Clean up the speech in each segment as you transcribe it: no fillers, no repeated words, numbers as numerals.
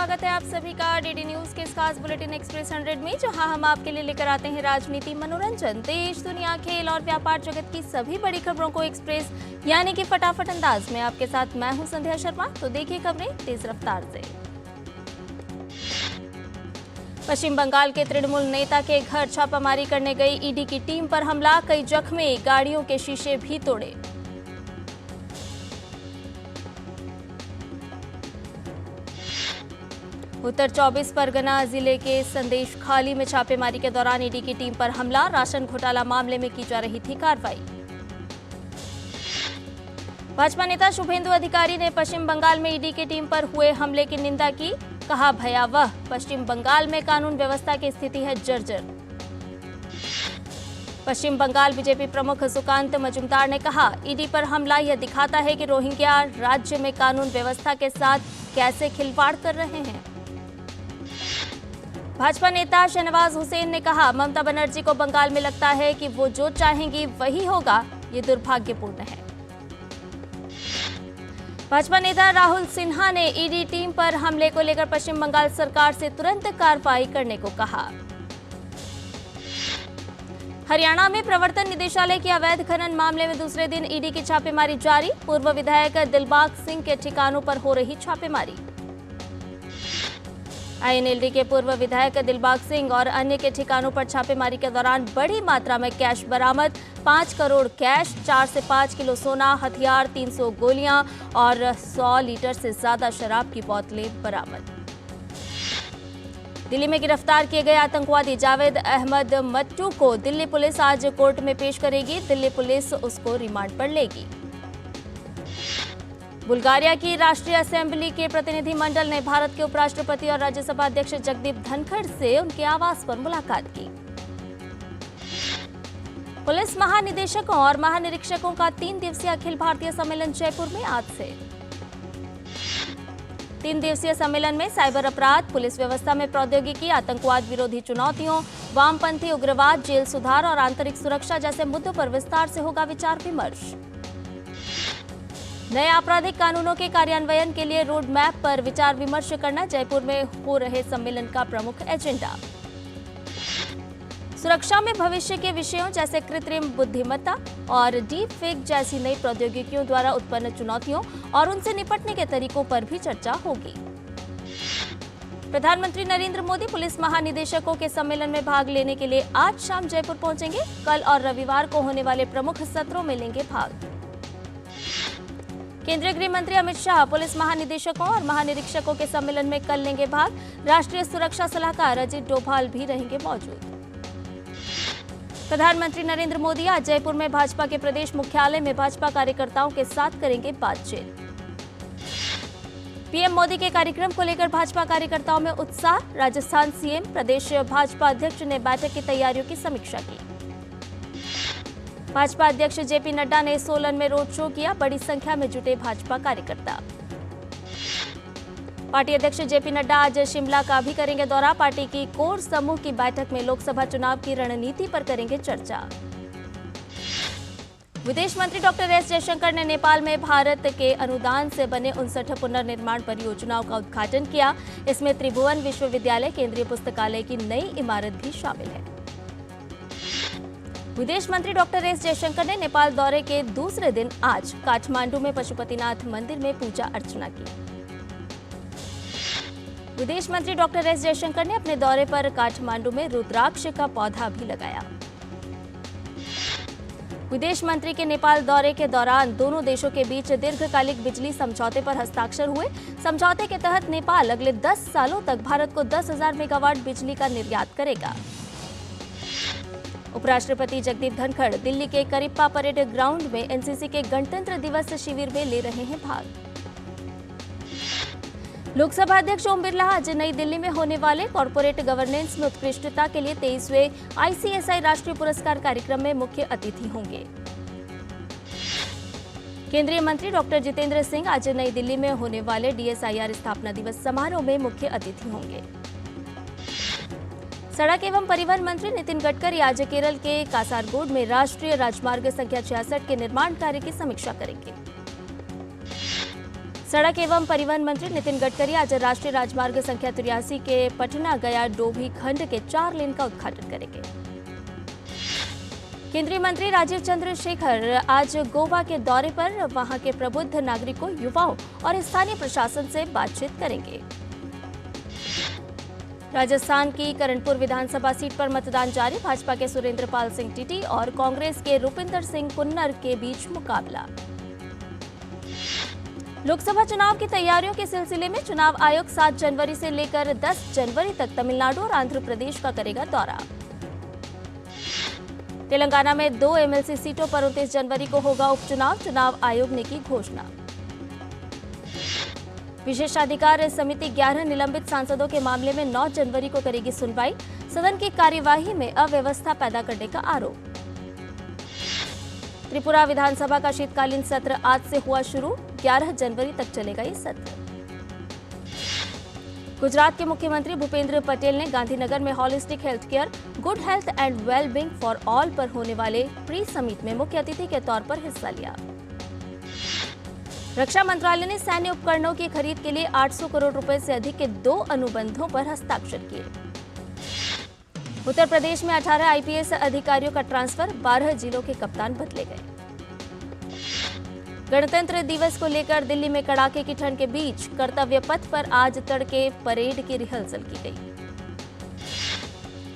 स्वागत है आप सभी का डीडी न्यूज के इस खास बुलेटिन एक्सप्रेस 100 में, जहां हम आपके लिए लेकर आते हैं राजनीति, मनोरंजन, देश, दुनिया, खेल और व्यापार जगत की सभी बड़ी खबरों को एक्सप्रेस यानी कि फटाफट अंदाज में। आपके साथ मैं हूं संध्या शर्मा। तो देखिए खबरें तेज रफ्तार से। पश्चिम बंगाल के तृणमूल नेता के घर छापामारी करने गई ईडी की टीम पर हमला, कई जख्मी, गाड़ियों के शीशे भी तोड़े। उत्तर 24 परगना जिले के संदेश खाली में छापेमारी के दौरान ईडी की टीम पर हमला, राशन घोटाला मामले में की जा रही थी कार्रवाई। भाजपा नेता शुभेंदु अधिकारी ने पश्चिम बंगाल में ईडी की टीम पर हुए हमले की निंदा की, कहा भयावह, पश्चिम बंगाल में कानून व्यवस्था की स्थिति है जर्जर। पश्चिम बंगाल बीजेपी प्रमुख सुकांत मजुमदार ने कहा, ईडी पर हमला यह दिखाता है कि रोहिंग्या राज्य में कानून व्यवस्था के साथ कैसे खिलवाड़ कर रहे हैं। भाजपा नेता शहनवाज हुसैन ने कहा, ममता बनर्जी को बंगाल में लगता है कि वो जो चाहेंगी वही होगा, ये दुर्भाग्यपूर्ण है। भाजपा नेता राहुल सिन्हा ने ईडी टीम पर हमले को लेकर पश्चिम बंगाल सरकार से तुरंत कार्रवाई करने को कहा। हरियाणा में प्रवर्तन निदेशालय की अवैध खनन मामले में दूसरे दिन ईडी की छापेमारी जारी, पूर्व विधायक दिलबाग सिंह के ठिकानों पर हो रही छापेमारी। आईएनएलडी के पूर्व विधायक दिलबाग सिंह और अन्य के ठिकानों पर छापेमारी के दौरान बड़ी मात्रा में कैश बरामद, 5 करोड़ कैश, 4 से 5 किलो सोना, हथियार, 300 गोलियां और 100 लीटर से ज्यादा शराब की बोतलें बरामद। दिल्ली में गिरफ्तार किए गए आतंकवादी जावेद अहमद मट्टू को दिल्ली पुलिस आज कोर्ट में पेश करेगी। दिल्ली पुलिस उसको रिमांड पर लेगी। बुल्गारिया की राष्ट्रीय असेंबली के प्रतिनिधि मंडल ने भारत के उपराष्ट्रपति और राज्यसभा अध्यक्ष जगदीप धनखड़ से उनके आवास पर मुलाकात की। पुलिस महानिदेशकों और महानिरीक्षकों का 3 दिवसीय अखिल भारतीय सम्मेलन जयपुर में आज से। 3 दिवसीय सम्मेलन में साइबर अपराध, पुलिस व्यवस्था में प्रौद्योगिकी, आतंकवाद विरोधी चुनौतियों, वामपंथी उग्रवाद, जेल सुधार और आंतरिक सुरक्षा जैसे मुद्दों पर विस्तार से होगा विचार विमर्श। नए आपराधिक कानूनों के कार्यान्वयन के लिए रोड मैप पर विचार विमर्श करना जयपुर में हो रहे सम्मेलन का प्रमुख एजेंडा। सुरक्षा में भविष्य के विषयों जैसे कृत्रिम बुद्धिमत्ता और डीप फेक जैसी नई प्रौद्योगिकियों द्वारा उत्पन्न चुनौतियों और उनसे निपटने के तरीकों पर भी चर्चा होगी। प्रधानमंत्री नरेंद्र मोदी पुलिस महानिदेशकों के सम्मेलन में भाग लेने के लिए आज शाम जयपुर पहुंचेंगे। कल और रविवार को होने वाले प्रमुख सत्रों में लेंगे भाग। केंद्रीय गृह मंत्री अमित शाह पुलिस महानिदेशकों और महानिरीक्षकों के सम्मेलन में कल लेंगे भाग। राष्ट्रीय सुरक्षा सलाहकार अजित डोभाल भी रहेंगे मौजूद। प्रधानमंत्री नरेंद्र मोदी आज जयपुर में भाजपा के प्रदेश मुख्यालय में भाजपा कार्यकर्ताओं के साथ करेंगे बातचीत। पीएम मोदी के कार्यक्रम को लेकर भाजपा कार्यकर्ताओं में उत्साह, राजस्थान सीएम प्रदेश भाजपा अध्यक्ष ने बैठक की तैयारियों की समीक्षा की। भाजपा अध्यक्ष जेपी नड्डा ने सोलन में रोड शो किया, बड़ी संख्या में जुटे भाजपा कार्यकर्ता। पार्टी अध्यक्ष जेपी नड्डा आज शिमला का भी करेंगे दौरा। पार्टी की कोर समूह की बैठक में लोकसभा चुनाव की रणनीति पर करेंगे चर्चा। विदेश मंत्री डॉक्टर एस जयशंकर ने नेपाल में भारत के अनुदान से बने 59 पुनर्निर्माण परियोजनाओं का उद्घाटन किया। इसमें त्रिभुवन विश्वविद्यालय, केंद्रीय पुस्तकालय की नई इमारत भी शामिल है। विदेश मंत्री डॉक्टर एस जयशंकर ने नेपाल दौरे के दूसरे दिन आज काठमांडू में पशुपतिनाथ मंदिर में पूजा अर्चना की। विदेश मंत्री डॉक्टर एस जयशंकर ने अपने दौरे पर काठमांडू में रुद्राक्ष का पौधा भी लगाया। विदेश मंत्री के नेपाल दौरे के दौरान दोनों देशों के बीच दीर्घकालिक बिजली समझौते पर हस्ताक्षर हुए। समझौते के तहत नेपाल अगले 10 सालों तक भारत को 10,000 मेगावाट बिजली का निर्यात करेगा। उपराष्ट्रपति जगदीप धनखड़ दिल्ली के करिप्पा परेड ग्राउंड में एनसीसी के गणतंत्र दिवस शिविर में ले रहे हैं भाग। लोकसभा अध्यक्ष ओम बिरला आज नई दिल्ली में होने वाले कॉर्पोरेट गवर्नेंस में उत्कृष्टता के लिए 23वें आईसीएसआई राष्ट्रीय पुरस्कार कार्यक्रम में मुख्य अतिथि होंगे। केंद्रीय मंत्री डॉक्टर जितेंद्र सिंह आज नई दिल्ली में होने वाले डीएसआईआर स्थापना दिवस समारोह में मुख्य अतिथि होंगे। सड़क एवं परिवहन मंत्री नितिन गडकरी आज केरल के कासारगोड में राष्ट्रीय राजमार्ग संख्या 66 के निर्माण कार्य की समीक्षा करेंगे। सड़क एवं परिवहन मंत्री नितिन गडकरी आज राष्ट्रीय राजमार्ग संख्या 83 के पटना गया डोभी खंड के 4 लेन का उद्घाटन करेंगे। केंद्रीय मंत्री राजीव चंद्रशेखर आज गोवा के दौरे पर वहां के प्रबुद्ध नागरिकों, युवाओं और स्थानीय प्रशासन से बातचीत करेंगे। राजस्थान की करणपुर विधानसभा सीट पर मतदान जारी। भाजपा के सुरेंद्र पाल सिंह टीटी और कांग्रेस के रुपिंदर सिंह कुन्नर के बीच मुकाबला। लोकसभा चुनाव की तैयारियों के सिलसिले में चुनाव आयोग 7 जनवरी से लेकर 10 जनवरी तक तमिलनाडु और आंध्र प्रदेश का करेगा दौरा। तेलंगाना में 2 एमएलसी सीटों पर 29 जनवरी को होगा उपचुनाव, चुनाव आयोग ने की घोषणा। विशेषाधिकार समिति 11 निलंबित सांसदों के मामले में 9 जनवरी को करेगी सुनवाई। सदन की कार्यवाही में अव्यवस्था पैदा करने का आरोप। त्रिपुरा विधानसभा का शीतकालीन सत्र आज से हुआ शुरू, 11 जनवरी तक चलेगा ये सत्र। गुजरात के मुख्यमंत्री भूपेंद्र पटेल ने गांधीनगर में holistic health care, good health and well being for all पर होने वाले प्री समिट में मुख्य अतिथि के तौर पर हिस्सा लिया। रक्षा मंत्रालय ने सैन्य उपकरणों की खरीद के लिए 800 करोड़ रुपए से अधिक के 2 अनुबंधों पर हस्ताक्षर किए। उत्तर प्रदेश में 18 आईपीएस अधिकारियों का ट्रांसफर, 12 जिलों के कप्तान बदले गए। गणतंत्र दिवस को लेकर दिल्ली में कड़ाके की ठंड के बीच कर्तव्य पथ पर आज तड़के परेड की रिहर्सल की गई।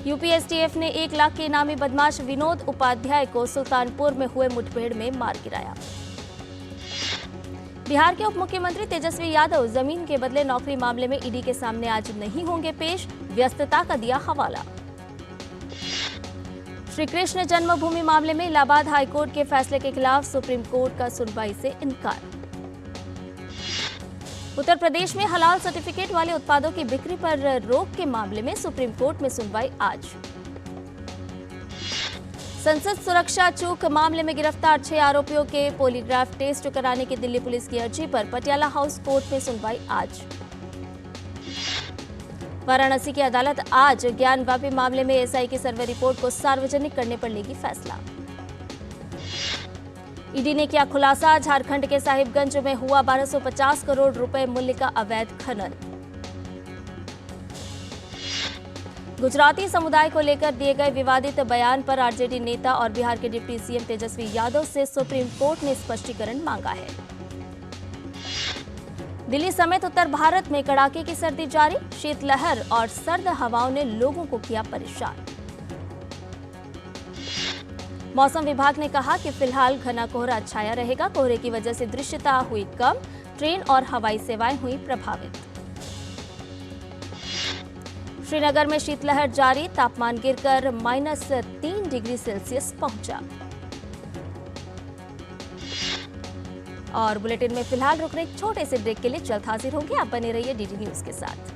यूपीएसटीएफ ने 1 लाख के इनामी बदमाश विनोद उपाध्याय को सुल्तानपुर में हुए मुठभेड़ में मार गिराया। बिहार के उप मुख्यमंत्री तेजस्वी यादव जमीन के बदले नौकरी मामले में ईडी के सामने आज नहीं होंगे पेश, व्यस्तता का दिया हवाला। श्री कृष्ण जन्मभूमि मामले में इलाहाबाद हाईकोर्ट के फैसले के खिलाफ सुप्रीम कोर्ट का सुनवाई से इनकार। उत्तर प्रदेश में हलाल सर्टिफिकेट वाले उत्पादों की बिक्री पर रोक के मामले में सुप्रीम कोर्ट में सुनवाई आज। संसद सुरक्षा चूक मामले में गिरफ्तार 6 आरोपियों के पॉलीग्राफ टेस्ट कराने की दिल्ली पुलिस की अर्जी पर पटियाला हाउस कोर्ट में सुनवाई आज। वाराणसी की अदालत आज ज्ञानवापी मामले में एसआई की सर्वे रिपोर्ट को सार्वजनिक करने पर लेगी फैसला। ईडी ने किया खुलासा, झारखंड के साहिबगंज में हुआ 1250 करोड़ रुपए मूल्य का अवैध खनन। गुजराती समुदाय को लेकर दिए गए विवादित बयान पर आरजेडी नेता और बिहार के डिप्टी सीएम तेजस्वी यादव से सुप्रीम कोर्ट ने स्पष्टीकरण मांगा है। दिल्ली समेत उत्तर भारत में कड़ाके की सर्दी जारी, शीतलहर और सर्द हवाओं ने लोगों को किया परेशान। मौसम विभाग ने कहा कि फिलहाल घना कोहरा छाया रहेगा, कोहरे की वजह से दृश्यता हुई कम, ट्रेन और हवाई सेवाएं हुई प्रभावित। श्रीनगर में शीतलहर जारी, तापमान गिरकर -3 डिग्री सेल्सियस पहुंचा। और बुलेटिन में फिलहाल रुक रहे एक छोटे से ब्रेक के लिए जल्द हाजिर होंगे। आप बने रहिए डीडी न्यूज के साथ।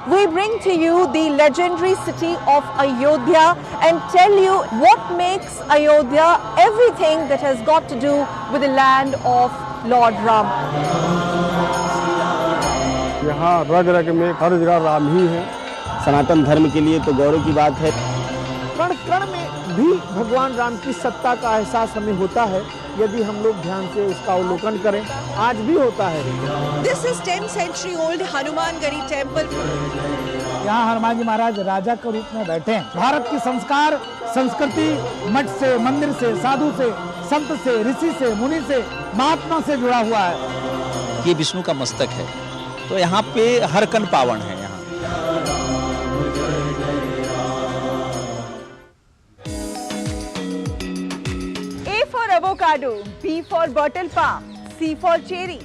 We bring to you the legendary city of Ayodhya and tell you what makes Ayodhya everything that has got to do with the land of Lord Ram. यहाँ रग रग में हर जगह राम ही है। सनातन धर्म के लिए तो गौरव की बात है। कण कण में भी भगवान राम की सत्ता का एहसास हमें होता है यदि हम लोग ध्यान से उसका अवलोकन करें। आज भी होता है। This is 10th century old Hanumangadi temple. यहाँ हनुमान जी महाराज राजा के रूप में बैठे हैं। भारत की संस्कार संस्कृति मठ से, मंदिर से, साधु से, संत से, ऋषि से, मुनि से, महात्मा से जुड़ा हुआ है। ये विष्णु का मस्तक है, तो यहाँ पे हर कण पावन है। यहाँ A for avocado, B for bottle palm, C for cherry।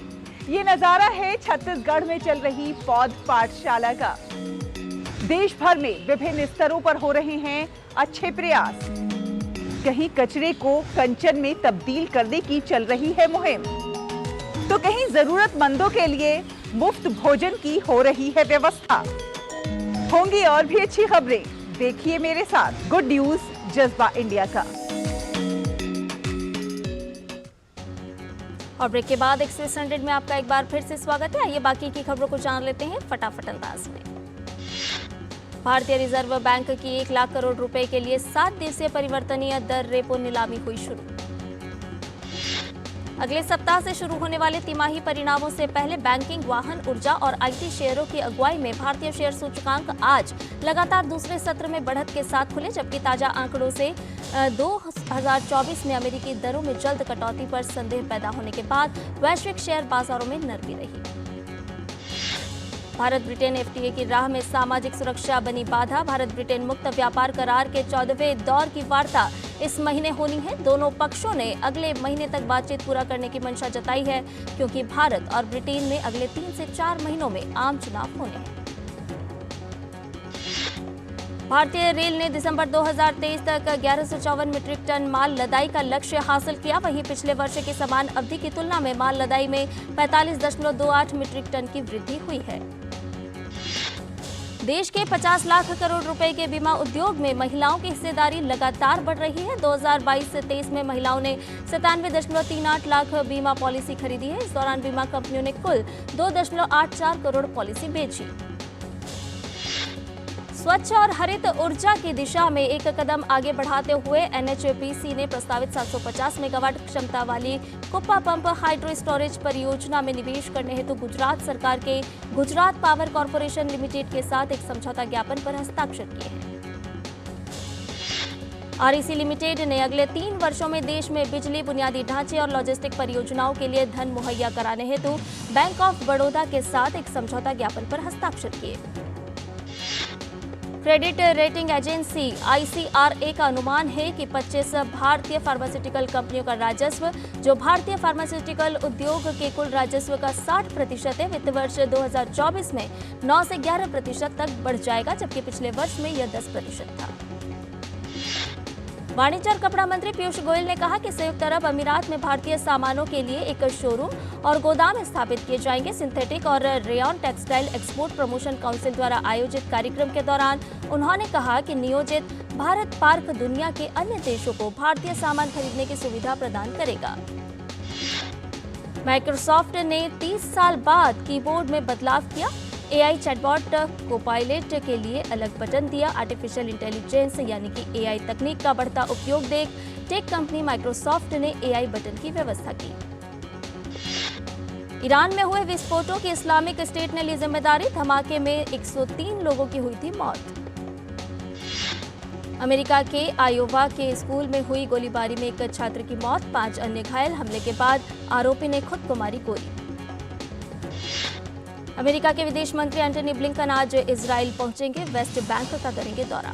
ये नजारा है छत्तीसगढ़ में चल रही पौध पाठशाला का। देश भर में विभिन्न स्तरों पर हो रहे हैं अच्छे प्रयास। कहीं कचरे को कंचन में तब्दील करने की चल रही है मुहिम, तो कहीं जरूरतमंदों के लिए मुफ्त भोजन की हो रही है व्यवस्था। होंगी और भी अच्छी खबरें, देखिए मेरे साथ गुड न्यूज जज्बा इंडिया का। और ब्रेक के बाद एक्सप्रेस 100 में आपका एक बार फिर से स्वागत है। आइए बाकी की खबरों को जान लेते हैं फटाफट अंदाज में। भारतीय रिजर्व बैंक की 1 लाख करोड़ रुपए के लिए 7 दिवसीय परिवर्तनीय दर रेपो नीलामी हुई शुरू। अगले सप्ताह से शुरू होने वाले तिमाही परिणामों से पहले बैंकिंग, वाहन, ऊर्जा और आईटी शेयरों की अगुवाई में भारतीय शेयर सूचकांक आज लगातार दूसरे सत्र में बढ़त के साथ खुले, जबकि ताजा आंकड़ों से 2024 में अमेरिकी दरों में जल्द कटौती पर संदेह पैदा होने के बाद वैश्विक शेयर बाजारों में नरमी रही। भारत ब्रिटेन एफटीए की राह में सामाजिक सुरक्षा बनी बाधा। भारत ब्रिटेन मुक्त व्यापार करार के 14वें दौर की वार्ता इस महीने होनी है। दोनों पक्षों ने अगले महीने तक बातचीत पूरा करने की मंशा जताई है, क्योंकि भारत और ब्रिटेन में अगले 3 से 4 महीनों में आम चुनाव होने हैं। भारतीय रेल ने दिसंबर 2023 तक 1154 मीट्रिक टन माल लदाई का लक्ष्य हासिल किया। वहीं पिछले वर्ष की समान अवधि की तुलना में माल लदाई में 45.28 मीट्रिक टन की वृद्धि हुई है। देश के 50 लाख करोड़ रुपए के बीमा उद्योग में महिलाओं की हिस्सेदारी लगातार बढ़ रही है। 2022 से 23 में महिलाओं ने 97.38 लाख बीमा पॉलिसी खरीदी है। इस दौरान बीमा कंपनियों ने कुल 2.84 करोड़ पॉलिसी बेची। स्वच्छ और हरित ऊर्जा की दिशा में एक कदम आगे बढ़ाते हुए एनएचपीसी ने प्रस्तावित 750 मेगावाट क्षमता वाली कुप्पा पंप हाइड्रो स्टोरेज परियोजना में निवेश करने हेतु गुजरात सरकार के गुजरात पावर कॉर्पोरेशन लिमिटेड के साथ एक समझौता ज्ञापन पर हस्ताक्षर किए हैं। आरईसी लिमिटेड ने अगले 3 वर्षों में देश में बिजली, बुनियादी ढांचे और लॉजिस्टिक परियोजनाओं के लिए धन मुहैया कराने हेतु बैंक ऑफ बड़ौदा के साथ एक समझौता ज्ञापन पर हस्ताक्षर किए। क्रेडिट रेटिंग एजेंसी ICRA का अनुमान है कि 25 भारतीय फार्मास्यूटिकल कंपनियों का राजस्व, जो भारतीय फार्मास्यूटिकल उद्योग के कुल राजस्व का 60% है, वित्त वर्ष 2024 में 9 से 11% तक बढ़ जाएगा, जबकि पिछले वर्ष में यह 10% था। वाणिज्य और कपड़ा मंत्री पीयूष गोयल ने कहा कि संयुक्त अरब अमीरात में भारतीय सामानों के लिए एक शोरूम और गोदाम स्थापित किए जाएंगे। सिंथेटिक और rayon textile export promotion council द्वारा आयोजित कार्यक्रम के दौरान उन्होंने कहा कि नियोजित भारत पार्क दुनिया के अन्य देशों को भारतीय सामान खरीदने की सुविधा प्रदान करेगा। माइक्रोसॉफ्ट ने 30 साल बाद कीबोर्ड में बदलाव किया। AI चैटबॉट कोपायलट के लिए अलग बटन दिया। आर्टिफिशियल इंटेलिजेंस यानी कि AI तकनीक का बढ़ता उपयोग देख टेक कंपनी माइक्रोसॉफ्ट ने AI बटन की व्यवस्था की। ईरान में हुए विस्फोटों की इस्लामिक स्टेट ने ली जिम्मेदारी। धमाके में 103 लोगों की हुई थी मौत। अमेरिका के आयोवा के स्कूल में हुई गोलीबारी में एक छात्र की मौत, 5 अन्य घायल। हमले के बाद आरोपी ने खुद को मारी गोली। अमेरिका के विदेश मंत्री एंटनी ब्लिंकन आज इजराइल पहुंचेंगे। वेस्ट बैंक का करेंगे दौरा।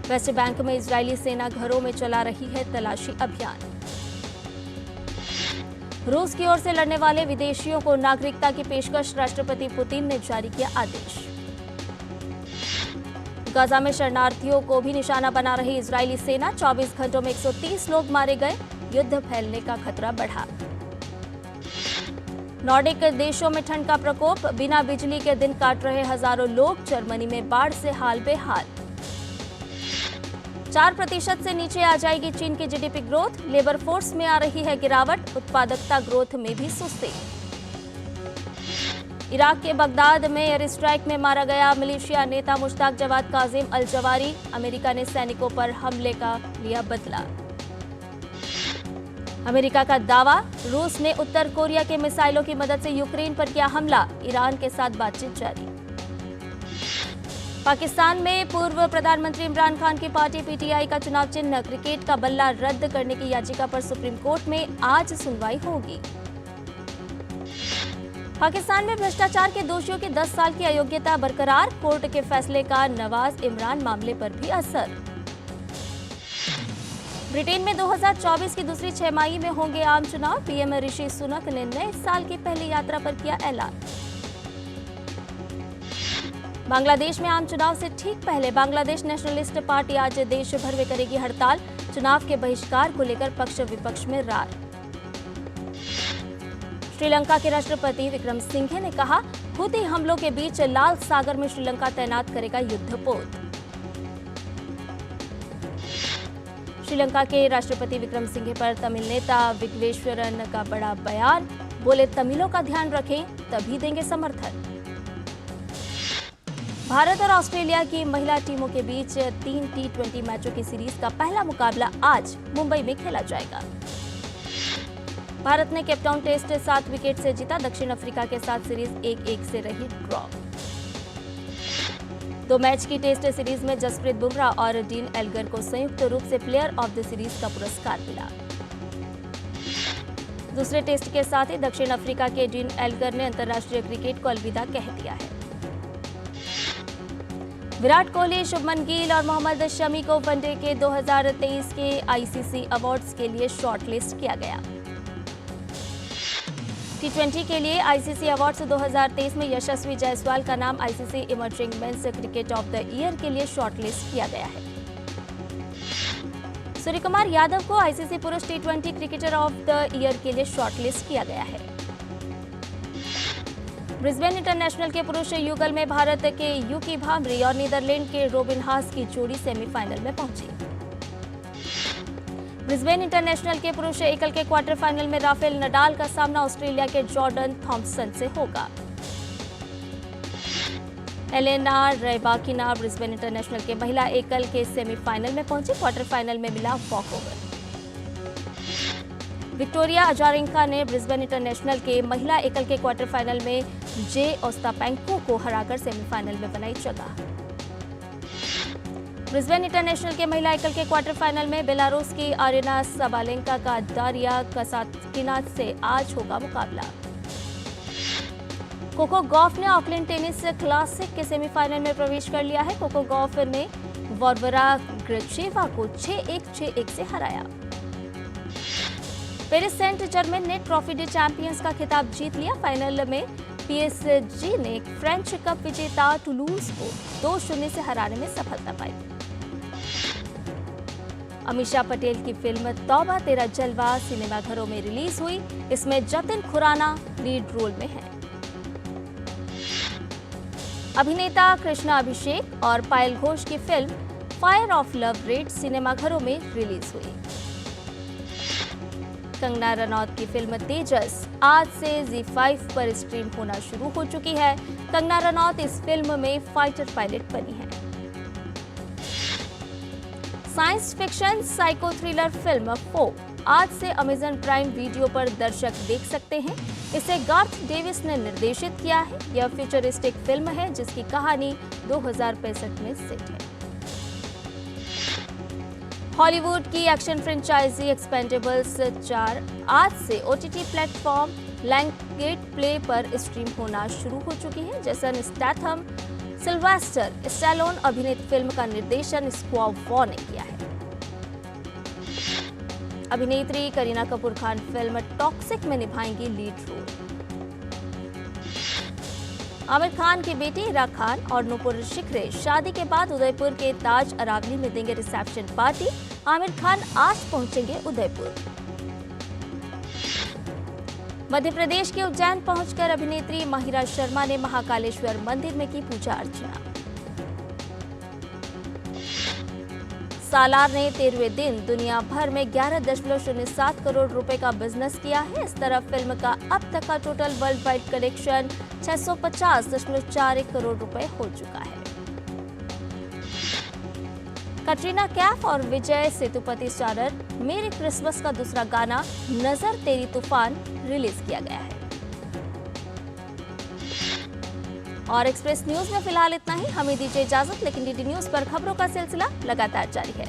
वेस्ट बैंक में इजरायली सेना घरों में चला रही है तलाशी अभियान। रूस की ओर से लड़ने वाले विदेशियों को नागरिकता की पेशकश, राष्ट्रपति पुतिन ने जारी किया आदेश। गाजा में शरणार्थियों को भी निशाना बना रही इजरायली सेना, 24 घंटों में 130 लोग मारे गए। युद्ध फैलने का खतरा बढ़ा। नॉर्डिक देशों में ठंड का प्रकोप, बिना बिजली के दिन काट रहे हजारों लोग। जर्मनी में बाढ़ से हाल बेहाल। 4% से नीचे आ जाएगी चीन की जीडीपी ग्रोथ। लेबर फोर्स में आ रही है गिरावट। उत्पादकता ग्रोथ में भी सुस्ती। इराक के बगदाद में एयर स्ट्राइक में मारा गया मिलिशिया नेता मुश्ताक जवाद काजिम अल जवारी। अमेरिका ने सैनिकों पर हमले का लिया बदला। अमेरिका का दावा, रूस ने उत्तर कोरिया के मिसाइलों की मदद से यूक्रेन पर किया हमला। ईरान के साथ बातचीत जारी। पाकिस्तान में पूर्व प्रधानमंत्री इमरान खान की पार्टी PTI का चुनाव चिन्ह क्रिकेट का बल्ला रद्द करने की याचिका पर सुप्रीम कोर्ट में आज सुनवाई होगी। पाकिस्तान में भ्रष्टाचार के दोषियों की 10 साल की अयोग्यता बरकरार। कोर्ट के फैसले का नवाज इमरान मामले पर भी असर। ब्रिटेन में 2024 की दूसरी छमाही में होंगे आम चुनाव। पीएम ऋषि सुनक ने नए साल की पहली यात्रा पर किया ऐलान। बांग्लादेश में आम चुनाव से ठीक पहले बांग्लादेश नेशनलिस्ट पार्टी आज देश भर में करेगी हड़ताल। चुनाव के बहिष्कार को लेकर पक्ष विपक्ष में रार। श्रीलंका के राष्ट्रपति विक्रम सिंघे ने कहा, हुती हमलों के बीच लाल सागर में श्रीलंका तैनात करेगा युद्धपोत। श्रीलंका के राष्ट्रपति विक्रमसिंघे पर तमिल नेता विग्वेश्वरन का बड़ा बयान, बोले तमिलों का ध्यान रखें तभी देंगे समर्थन। भारत और ऑस्ट्रेलिया की महिला टीमों के बीच 3 T20 मैचों की सीरीज का पहला मुकाबला आज मुंबई में खेला जाएगा। भारत ने केपटाउन टेस्ट 7 विकेट से जीता, दक्षिण अफ्रीका के साथ सीरीज 1-1 से रही ड्रॉ। 2 मैच की टेस्ट सीरीज में जसप्रीत बुमराह और डीन एल्गर को संयुक्त रूप से प्लेयर ऑफ द सीरीज का पुरस्कार मिला। दूसरे टेस्ट के साथ ही दक्षिण अफ्रीका के डीन एल्गर ने अंतर्राष्ट्रीय क्रिकेट को अलविदा कह दिया है। विराट कोहली, शुभमन गिल और मोहम्मद शमी को वनडे के 2023 के आईसीसी अवार्ड्स के लिए शॉर्टलिस्ट किया गया। T20 के लिए आईसीसी अवार्ड्स 2023 में यशस्वी जायसवाल का नाम ICC emerging men's cricket of the year के लिए शॉर्टलिस्ट किया गया है। सूर्यकुमार यादव को आईसीसी पुरुष T20 cricketer of the year के लिए शॉर्टलिस्ट किया गया है। ब्रिस्बेन इंटरनेशनल के पुरुष युगल में भारत के यूकी भामरी और नीदरलैंड के रॉबिन हास की जोड़ी सेमीफाइनल में पहुंची। ब्रिस्बेन इंटरनेशनल के पुरुष एकल के क्वार्टर फाइनल में राफेल नडाल का सामना ऑस्ट्रेलिया के जॉर्डन थॉम्पसन से होगा। एलेना रैबाकिना ब्रिस्बेन इंटरनेशनल के महिला एकल के सेमीफाइनल में पहुंची, क्वार्टर फाइनल में मिला वॉकओवर। विक्टोरिया अजारेंका ने ब्रिस्बेन इंटरनेशनल के महिला एकल के क्वार्टर फाइनल में जे ओस्तापेंको को हराकर सेमीफाइनल में बनाई जगह। ब्रिस्बेन इंटरनेशनल के महिला एकल के क्वार्टर फाइनल में बेलारूस की आरेना साबालेंका का दारिया कसातकिना से आज होगा मुकाबला। कोको गॉफ ने ऑकलैंड टेनिस क्लासिक के सेमीफाइनल में प्रवेश कर लिया है। कोको गॉफ ने वार्बरा ग्रेचेवा को 6-1, 6-1 से हराया। पेरिस सेंट जर्मेन ने ट्रॉफी डे चैंपियंस का खिताब जीत लिया। फाइनल में पीएसजी ने फ्रेंच कप विजेता टुलूज को 2-0 से हराने में सफलता पाई। अमीषा पटेल की फिल्म तौबा तेरा जलवा सिनेमाघरों में रिलीज हुई। इसमें जतिन खुराना लीड रोल में है। अभिनेता कृष्णा अभिषेक और पायल घोष की film fire of love red सिनेमाघरों में रिलीज हुई। कंगना रनौत की फिल्म तेजस आज से ZEE5 पर स्ट्रीम होना शुरू हो चुकी है। कंगना रनौत इस फिल्म में फाइटर पायलट बनी है। Science fiction psycho thriller film 4 आज से अमेजन प्राइम वीडियो पर दर्शक देख सकते हैं। इसे गार्थ डेविस ने निर्देशित किया है। यह फ्यूचरिस्टिक फिल्म है जिसकी कहानी 2065 में सेट है। हॉलीवुड की एक्शन फ्रेंचाइजी एक्सपेंडेबल्स 4 आज से ओटीटी प्लेटफॉर्म लैंगेट प्ले पर स्ट्रीम होना शुरू हो चुकी है। जेसन स्टैथम, सिल्वेस्टर स्टैलोन अभिनीत फिल्म का निर्देशन स्क्वावॉ ने किया है। अभिनेत्री करीना कपूर खान फिल्म टॉक्सिक में निभाएंगी लीड रोल। आमिर खान की बेटी इरा खान और नूपुर शिखरे शादी के बाद उदयपुर के ताज अरावली में देंगे रिसेप्शन पार्टी। आमिर खान आज पहुंचेंगे उदयपुर। मध्य प्रदेश के उज्जैन पहुंचकर अभिनेत्री माहिरा शर्मा ने महाकालेश्वर मंदिर में की पूजा अर्चना। सालार ने 13वें दिन दुनिया भर में 11.07 करोड़ रुपए का बिजनेस किया है। इस तरह फिल्म का अब तक का total world wide collection 650.41 crore रुपए हो चुका है। कटरीना कैफ और विजय सेतुपति स्टारर मेरी क्रिसमस का दूसरा गाना नजर तेरी तूफान रिलीज किया गया है। और एक्सप्रेस न्यूज में फिलहाल इतना ही। हमें दीजिए इजाजत, लेकिन डीडी न्यूज पर खबरों का सिलसिला लगातार जारी है।